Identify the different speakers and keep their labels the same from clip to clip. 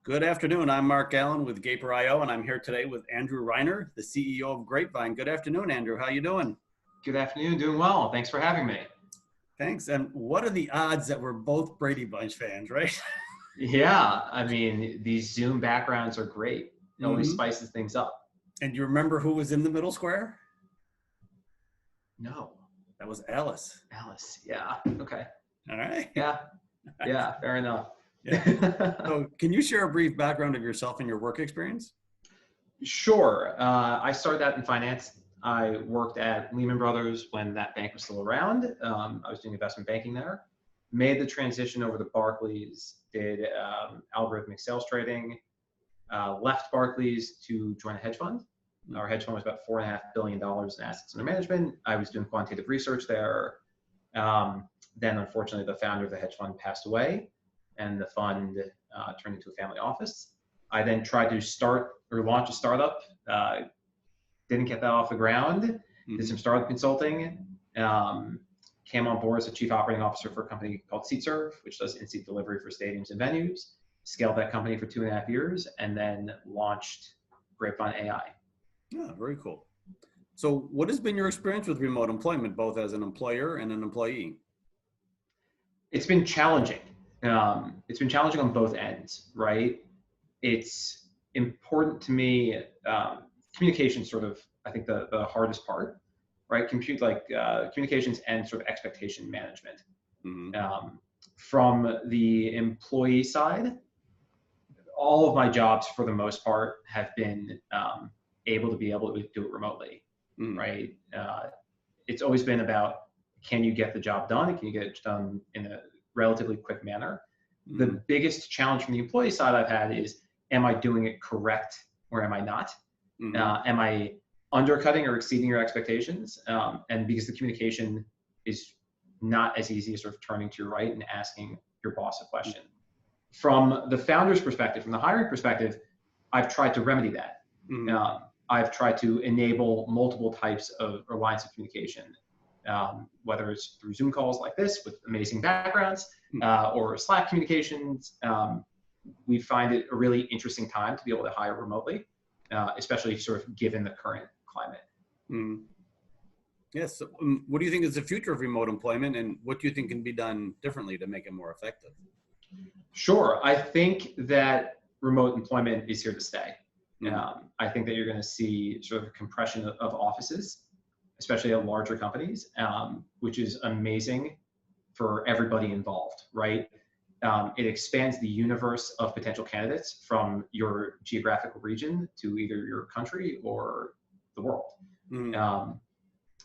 Speaker 1: Good afternoon. I'm Mark Allen with Gaper.io, and I'm here today with Andrew Reiner, the CEO of Grapevine. Good afternoon, Andrew. How you doing?
Speaker 2: Good afternoon. Doing well. Thanks for having me.
Speaker 1: Thanks. And what are the odds that we're both Brady Bunch fans, right?
Speaker 2: Yeah, I mean, these Zoom backgrounds are great. It always spices things up.
Speaker 1: And you remember who was in the middle square?
Speaker 2: No.
Speaker 1: That was Alice.
Speaker 2: Alice. Yeah. Okay.
Speaker 1: All right.
Speaker 2: Yeah. Yeah. Fair enough.
Speaker 1: Yeah. So can you share a brief background of yourself and your work experience?
Speaker 2: Sure. I started out in finance. I worked at Lehman Brothers when that bank was still around. I was doing investment banking there. Made the transition over to Barclays, did algorithmic sales trading, left Barclays to join a hedge fund. Our hedge fund was about $4.5 billion in assets under management. I was doing quantitative research there. Then, unfortunately, the founder of the hedge fund passed away, and the fund turned into a family office. I then tried to start or launch a startup. Didn't get that off the ground. Did some startup consulting. Came on board as a chief operating officer for a company called SeatServe, which does in-seat delivery for stadiums and venues. Scaled that company for 2.5 years, and then launched Grapevine AI.
Speaker 1: Yeah, very cool. So what has been your experience with remote employment, both as an employer and an employee?
Speaker 2: It's been challenging. It's been challenging on both ends, right? It's important to me. Communication sort of, I think, the hardest part, right? Communications and sort of expectation management. From the employee side, all of my jobs, for the most part, have been able to do it remotely, right? It's always been about, can you get the job done, and can you get it done in a relatively quick manner? The biggest challenge from the employee side I've had is, am I doing it correct or am I not? Am I undercutting or exceeding your expectations? And because the communication is not as easy as sort of turning to your right and asking your boss a question. From the founder's perspective, from the hiring perspective, I've tried to remedy that. I've tried to enable multiple types of lines of communication, whether it's through Zoom calls like this with amazing backgrounds, or Slack communications. We find it a really interesting time to be able to hire remotely, especially sort of given the current climate.
Speaker 1: Yes. So, what do you think is the future of remote employment, and what do you think can be done differently to make it more effective?
Speaker 2: Sure. I think that remote employment is here to stay. I think that you're going to see sort of a compression of offices, especially at larger companies, which is amazing for everybody involved, right? It expands the universe of potential candidates from your geographical region to either your country or the world.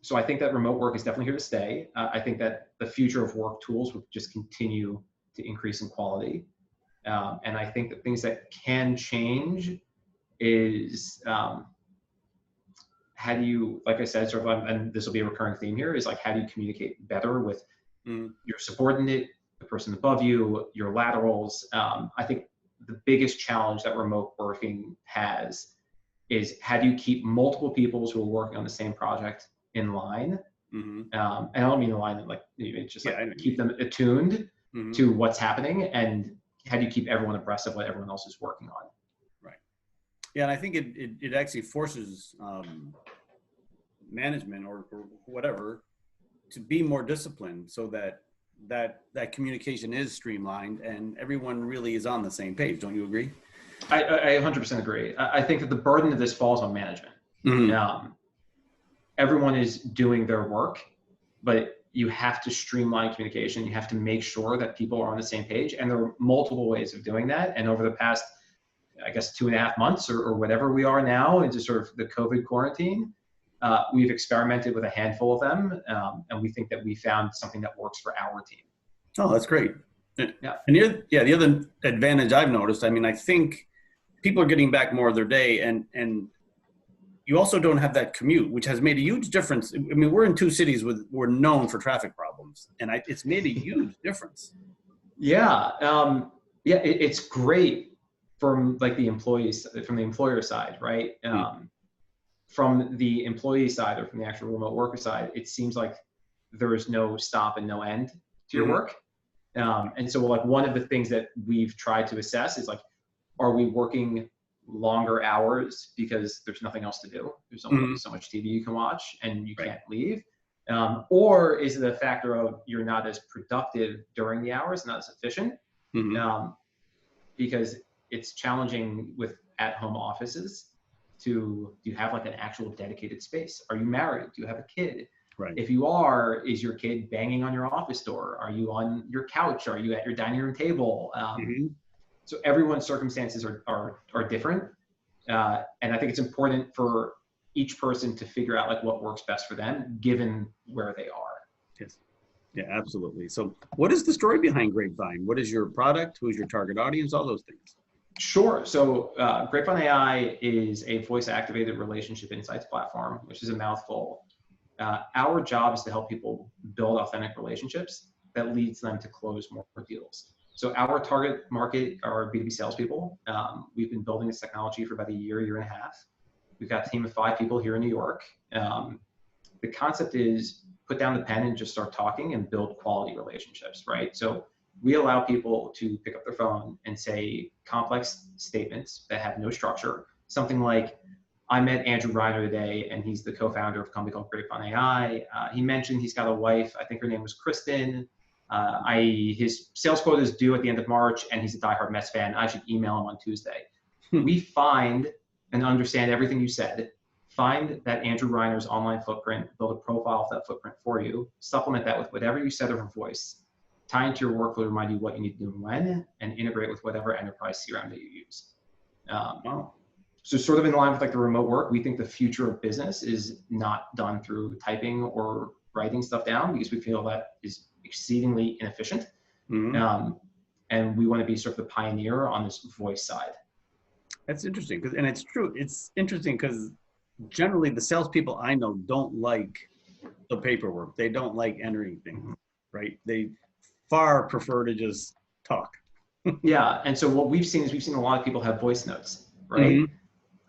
Speaker 2: So I think that remote work is definitely here to stay. I think that the future of work tools will just continue to increase in quality. And I think that things that can change is how do you, like I said, sort of, and this will be a recurring theme here, is like, how do you communicate better with your subordinate, the person above you, your laterals? I think the biggest challenge that remote working has is, how do you keep multiple people who are working on the same project in line? And I don't mean in line, like, it's just like keep them attuned to what's happening, and how do you keep everyone abreast of what everyone else is working on?
Speaker 1: Right. Yeah, and I think it actually forces management or whatever to be more disciplined, so that communication is streamlined and everyone really is on the same page. Don't you agree?
Speaker 2: I 100% agree. I think that the burden of this falls on management. Everyone is doing their work, but you have to streamline communication. You have to make sure that people are on the same page. And there are multiple ways of doing that. And over the past, I guess, 2.5 months or whatever we are now into sort of the COVID quarantine, we've experimented with a handful of them. And we think that we found something that works for our team.
Speaker 1: Oh, that's great.
Speaker 2: Yeah.
Speaker 1: And the other advantage I've noticed, I mean, I think people are getting back more of their day, and you also don't have that commute, which has made a huge difference. I mean, we're in two cities we're known for traffic problems, and it's made a huge difference.
Speaker 2: Yeah. It's great from like the employees, from the employer side, right? From the employee side, or from the actual remote worker side, it seems like there is no stop and no end to your work. And so, like, one of the things that we've tried to assess is, like, Are we working longer hours because there's nothing else to do? There's only so much TV you can watch and you can't leave. Or is it a factor of you're not as productive during the hours, not as efficient? Because it's challenging with at-home offices do you have like an actual dedicated space? Are you married? Do you have a kid?
Speaker 1: Right.
Speaker 2: If you are, is your kid banging on your office door? Are you on your couch? Are you at your dining room table? So everyone's circumstances are different. And I think it's important for each person to figure out like what works best for them, given where they are.
Speaker 1: Yes. Yeah, absolutely. So what is the story behind Grapevine? What is your product? Who's your target audience? All those things.
Speaker 2: Sure. So Grapevine AI is a voice-activated relationship insights platform, which is a mouthful. Our job is to help people build authentic relationships that leads them to close more deals. So our target market are B2B salespeople. We've been building this technology for about a year and a half. We've got a team of 5 people here in New York. The concept is put down the pen and just start talking and build quality relationships, right? So we allow people to pick up their phone and say complex statements that have no structure. Something like, I met Andrew Reiner today, and he's the co-founder of a company called Grapevine AI. He mentioned he's got a wife. I think her name was Kristen. His sales quota is due at the end of March, and he's a diehard Mets fan. I should email him on Tuesday. We find and understand everything you said. Find that Andrew Reiner's online footprint, build a profile of that footprint for you, supplement that with whatever you said over voice, tie into your workflow to remind you what you need to do and when, and integrate with whatever enterprise CRM that you use. So sort of in line with like the remote work, we think the future of business is not done through typing or writing stuff down, because we feel that is exceedingly inefficient. And we want to be sort of the pioneer on this voice side.
Speaker 1: That's interesting, and it's true. It's interesting because generally the salespeople I know don't like the paperwork. They don't like entering things, right? They far prefer to just talk.
Speaker 2: Yeah, and so what we've seen is a lot of people have voice notes, right?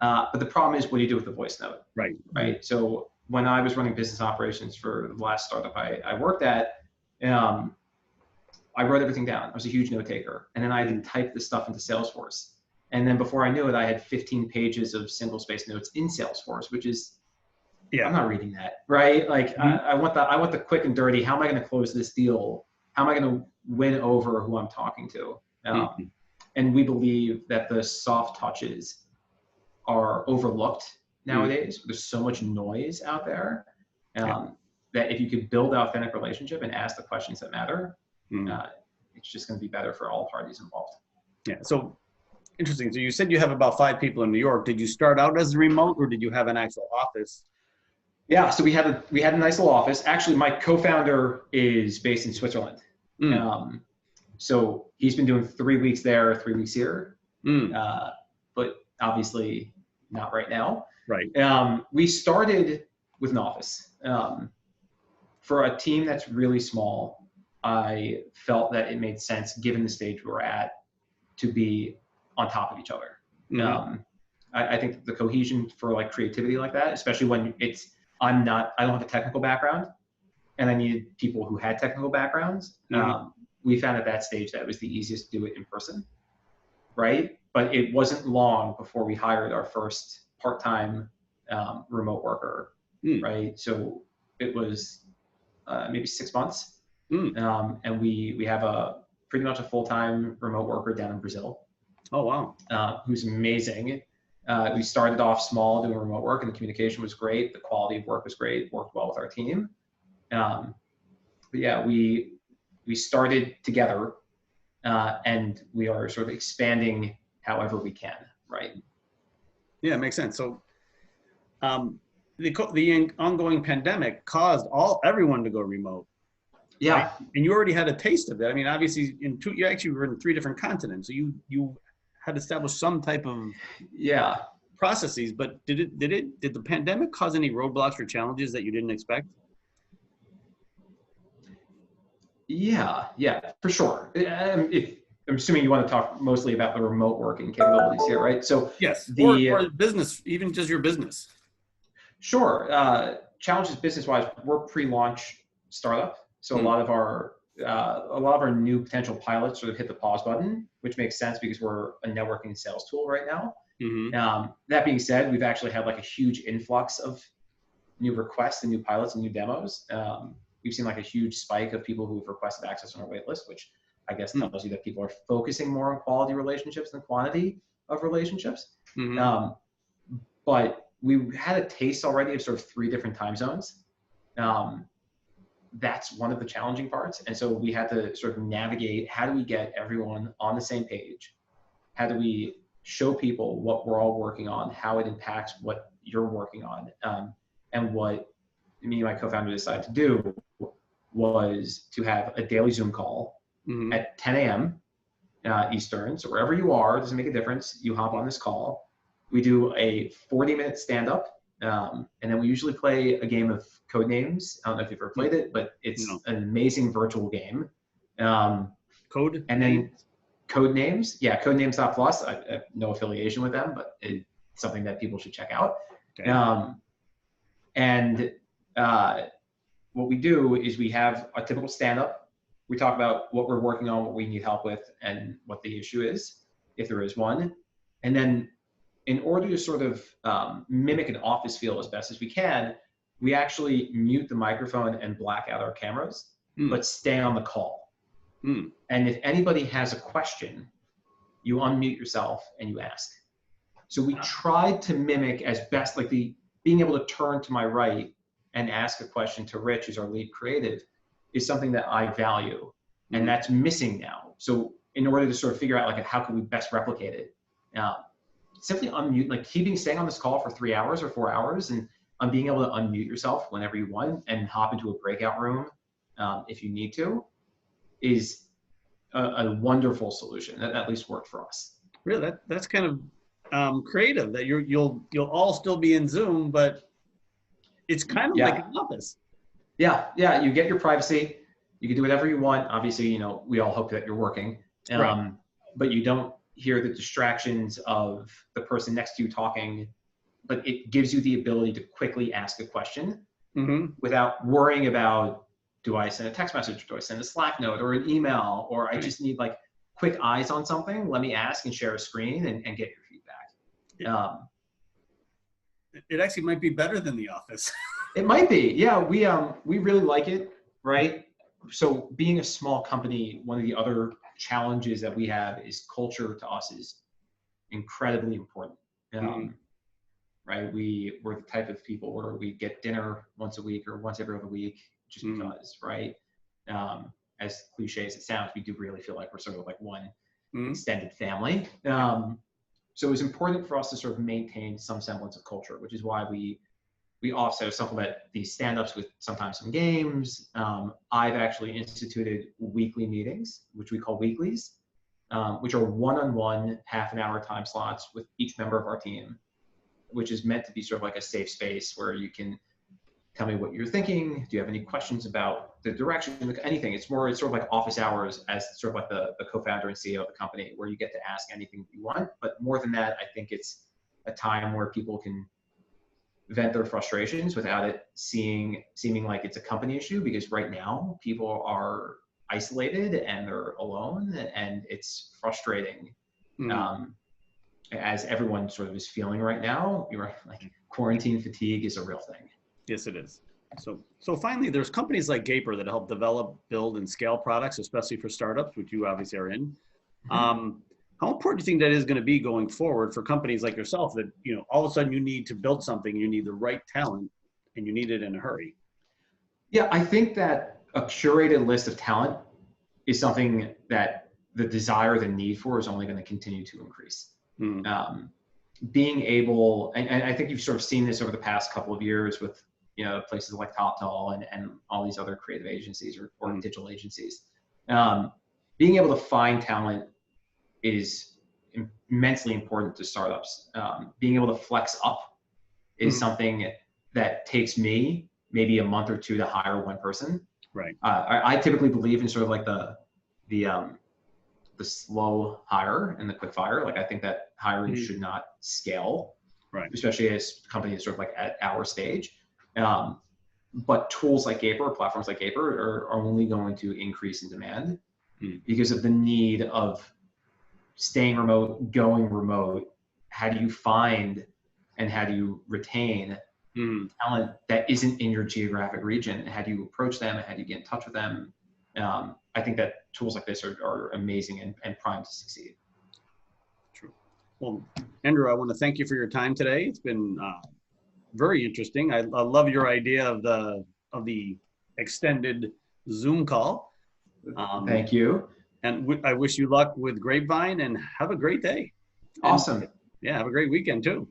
Speaker 2: But the problem is, what do you do with the voice note? Right. So when I was running business operations for the last startup I worked at, I wrote everything down. I was a huge note taker, and then I had to type this stuff into Salesforce. And then before I knew it, I had 15 pages of single space notes in Salesforce, which is, I'm not reading that, right? Like I want the quick and dirty. How am I going to close this deal? How am I going to win over who I'm talking to? And we believe that the soft touches are overlooked nowadays. There's so much noise out there that if you could build an authentic relationship and ask the questions that matter, it's just going to be better for all parties involved.
Speaker 1: Yeah. So interesting. So you said you have about 5 people in New York. Did you start out as remote, or did you have an actual office?
Speaker 2: Yeah. So we had a nice little office. Actually, my co-founder is based in Switzerland. So he's been doing 3 weeks there, 3 weeks here. But obviously not right now.
Speaker 1: Right.
Speaker 2: We started with an office. For a team that's really small, I felt that it made sense, given the stage we're at, to be on top of each other. I think the cohesion for like creativity like that, especially when I don't have a technical background, and I needed people who had technical backgrounds. We found at that stage that it was the easiest to do it in person, right? But it wasn't long before we hired our first part-time remote worker, right? So it was maybe 6 months, and we have pretty much a full-time remote worker down in Brazil.
Speaker 1: Oh wow!
Speaker 2: Who's amazing. We started off small doing remote work, and the communication was great. The quality of work was great. Worked well with our team. But yeah, we started together, and we are sort of expanding however we can, right?
Speaker 1: Yeah, it makes sense. So the ongoing pandemic caused everyone to go remote.
Speaker 2: Yeah.
Speaker 1: Right? And you already had a taste of that. I mean, obviously you actually were in 3 different continents. So you had established some type of processes, but did the pandemic cause any roadblocks or challenges that you didn't expect? Yeah,
Speaker 2: for sure. I'm assuming you want to talk mostly about the remote working capabilities here, right? So
Speaker 1: yes, or business, even just your business.
Speaker 2: Sure. Challenges business-wise, we're pre-launch startup. So a lot of our a lot of our new potential pilots sort of hit the pause button, which makes sense because we're a networking sales tool right now. That being said, we've actually had like a huge influx of new requests and new pilots and new demos. We've seen like a huge spike of people who've requested access on our wait list, which I guess tells you that people are focusing more on quality relationships than quantity of relationships. But we had a taste already of sort of 3 different time zones. That's one of the challenging parts. And so we had to sort of navigate, how do we get everyone on the same page? How do we show people what we're all working on, how it impacts what you're working on? And what me and my co-founder decided to do was to have a daily Zoom call at 10 a.m. Eastern. So wherever you are, it doesn't make a difference. You hop on this call. We do a 40-minute stand-up. And then we usually play a game of Codenames. I don't know if you've ever played it, but it's an amazing virtual game.
Speaker 1: Code?
Speaker 2: And then Codenames. Yeah, Codenames.plus. I have no affiliation with them, but it's something that people should check out. Okay. What we do is we have a typical stand-up. We talk about what we're working on, what we need help with, and what the issue is, if there is one. And then in order to sort of mimic an office feel as best as we can, we actually mute the microphone and black out our cameras, but stay on the call. And if anybody has a question, you unmute yourself and you ask. So we tried to mimic as best, like being able to turn to my right and ask a question to Rich, who's our lead creative, is something that I value, and that's missing now. So in order to sort of figure out like how can we best replicate it, simply unmute, like staying on this call for 3 hours or 4 hours, and being able to unmute yourself whenever you want and hop into a breakout room if you need to, is a wonderful solution. That at least worked for us.
Speaker 1: Really, that's kind of creative. That you'll all still be in Zoom, but it's kind of like an office. Yeah,
Speaker 2: you get your privacy. You can do whatever you want. Obviously, we all hope that you're working, but you don't hear the distractions of the person next to you talking, but it gives you the ability to quickly ask a question without worrying about, do I send a text message? Do I send a Slack note or an email? Or I just need like quick eyes on something. Let me ask and share a screen and get your feedback.
Speaker 1: It actually might be better than the office.
Speaker 2: It might be. Yeah, we really like it, right? So being a small company, one of the other challenges that we have is culture to us is incredibly important. Right? We're the type of people where we get dinner once a week or once every other week just because, right? As cliche as it sounds, we do really feel like we're sort of like one extended family. So it was important for us to sort of maintain some semblance of culture, which is why we also supplement these stand-ups with sometimes some games. I've actually instituted weekly meetings, which we call weeklies, which are one-on-one half-an-hour time slots with each member of our team, which is meant to be sort of like a safe space where you can tell me what you're thinking. Do you have any questions about the direction, anything? It's sort of like office hours as sort of like the co-founder and CEO of the company, where you get to ask anything you want. But more than that, I think it's a time where people can vent their frustrations without it seeming like it's a company issue, because right now people are isolated and they're alone, and it's frustrating. As everyone sort of is feeling right now, you're like, quarantine fatigue is a real thing.
Speaker 1: Yes, it is. So finally, there's companies like Gaper that help develop, build, and scale products, especially for startups, which you obviously are in. How important do you think that is going to be going forward for companies like yourself that, all of a sudden you need to build something, you need the right talent, and you need it in a hurry?
Speaker 2: Yeah, I think that a curated list of talent is something that the desire, the need for is only going to continue to increase. Being able, and I think you've sort of seen this over the past couple of years with, places like TopTal and all these other creative agencies or digital agencies. Being able to find talent is immensely important to startups. Being able to flex up is something that takes me maybe a month or two to hire one person.
Speaker 1: Right.
Speaker 2: I typically believe in sort of like the slow hire and the quick fire. Like, I think that hiring should not scale,
Speaker 1: right?
Speaker 2: Especially as companies sort of like at our stage. But tools like Gaper or platforms like Gaper are only going to increase in demand because of the need of staying remote, going remote. How do you find and how do you retain talent that isn't in your geographic region? How do you approach them? How do you get in touch with them? I think that tools like this are amazing and primed to succeed.
Speaker 1: True. Well, Andrew, I want to thank you for your time today. It's been very interesting. I love your idea of the extended Zoom call.
Speaker 2: Thank you.
Speaker 1: And I wish you luck with Grapevine, and have a great day.
Speaker 2: Awesome.
Speaker 1: And, yeah, have a great weekend too.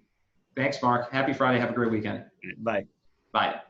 Speaker 2: Thanks, Mark. Happy Friday. Have a great weekend.
Speaker 1: Bye.
Speaker 2: Bye.